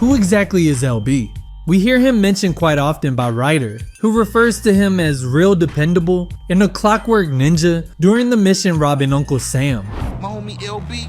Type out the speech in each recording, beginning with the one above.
who exactly is LB? We hear him mentioned quite often by Ryder, who refers to him as real dependable and a clockwork ninja during the mission robbing Uncle Sam. My homie LB,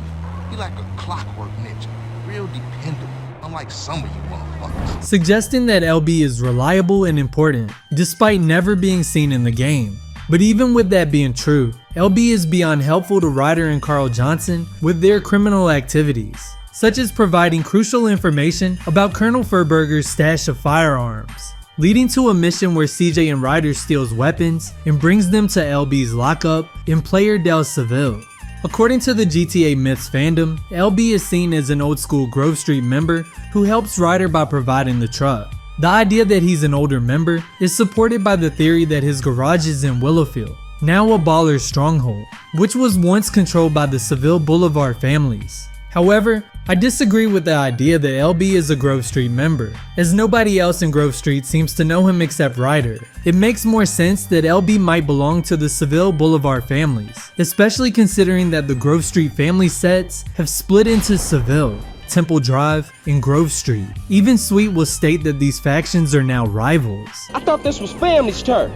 he like a clockwork ninja, real dependable, unlike some of you motherfuckers. Suggesting that LB is reliable and important, despite never being seen in the game. But even with that being true, LB is beyond helpful to Ryder and Carl Johnson with their criminal activities, such as providing crucial information about Colonel Furburger's stash of firearms, leading to a mission where CJ and Ryder steals weapons and brings them to LB's lockup in Playa del Seville. According to the GTA Myths fandom, LB is seen as an old school Grove Street member who helps Ryder by providing the truck. The idea that he's an older member is supported by the theory that his garage is in Willowfield, now a baller's stronghold, which was once controlled by the Seville Boulevard families. However, I disagree with the idea that LB is a Grove Street member, as nobody else in Grove Street seems to know him except Ryder. It makes more sense that LB might belong to the Seville Boulevard families, especially considering that the Grove Street family sets have split into Seville, Temple Drive, and Grove Street. Even Sweet will state that these factions are now rivals. I thought this was family's turf.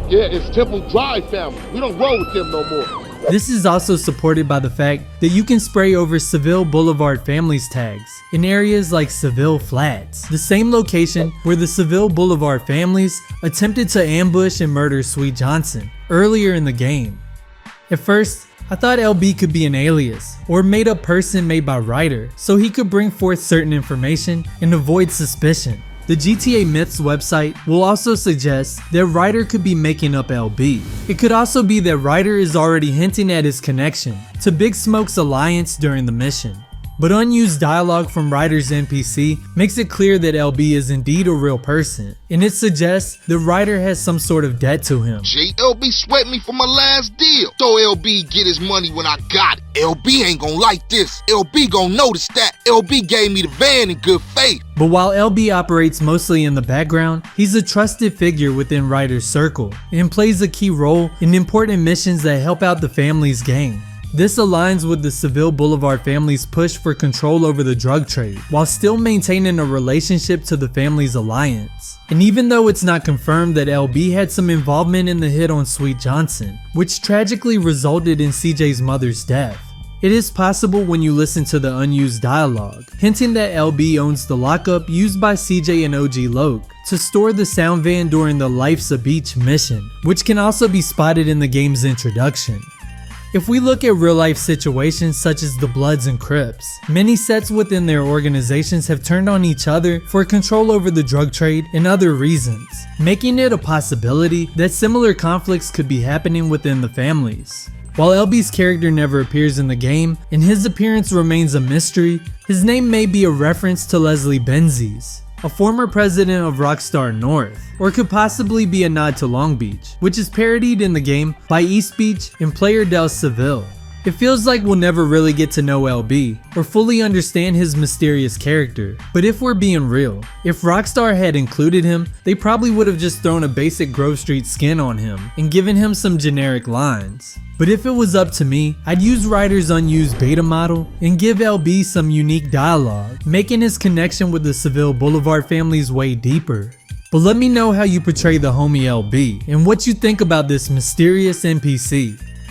Yeah, it's Temple Drive family. We don't roll with them no more. This is also supported by the fact that you can spray over Seville Boulevard families tags in areas like Seville Flats, the same location where the Seville Boulevard families attempted to ambush and murder Sweet Johnson earlier in the game. At first, I thought LB could be an alias or made up person made by Ryder so he could bring forth certain information and avoid suspicion. The GTA Myths website will also suggest that Ryder could be making up LB. It could also be that Ryder is already hinting at his connection to Big Smoke's alliance during the mission. But unused dialogue from Ryder's NPC makes it clear that LB is indeed a real person, and it suggests that Ryder has some sort of debt to him. LB sweat me for my last deal. So LB get his money when I got it. LB ain't gonna like this. LB gonna notice that. LB gave me the van in good faith. But while LB operates mostly in the background, he's a trusted figure within Ryder's circle and plays a key role in important missions that help out the family's gang. This aligns with the Seville Boulevard family's push for control over the drug trade, while still maintaining a relationship to the family's alliance. And even though it's not confirmed that LB had some involvement in the hit on Sweet Johnson, which tragically resulted in CJ's mother's death, it is possible when you listen to the unused dialogue, hinting that LB owns the lockup used by CJ and OG Loke to store the sound van during the Life's a Beach mission, which can also be spotted in the game's introduction. If we look at real life situations such as the Bloods and Crips, many sets within their organizations have turned on each other for control over the drug trade and other reasons, making it a possibility that similar conflicts could be happening within the families. While LB's character never appears in the game and his appearance remains a mystery, his name may be a reference to Leslie Benzies, a former president of Rockstar North, or could possibly be a nod to Long Beach, which is parodied in the game by East Beach and Playa del Seville. It feels like we'll never really get to know LB or fully understand his mysterious character, but if we're being real, if Rockstar had included him, they probably would have just thrown a basic Grove Street skin on him and given him some generic lines. But if it was up to me, I'd use Ryder's unused beta model and give LB some unique dialogue, making his connection with the Seville Boulevard families way deeper. But let me know how you portray the homie LB and what you think about this mysterious NPC.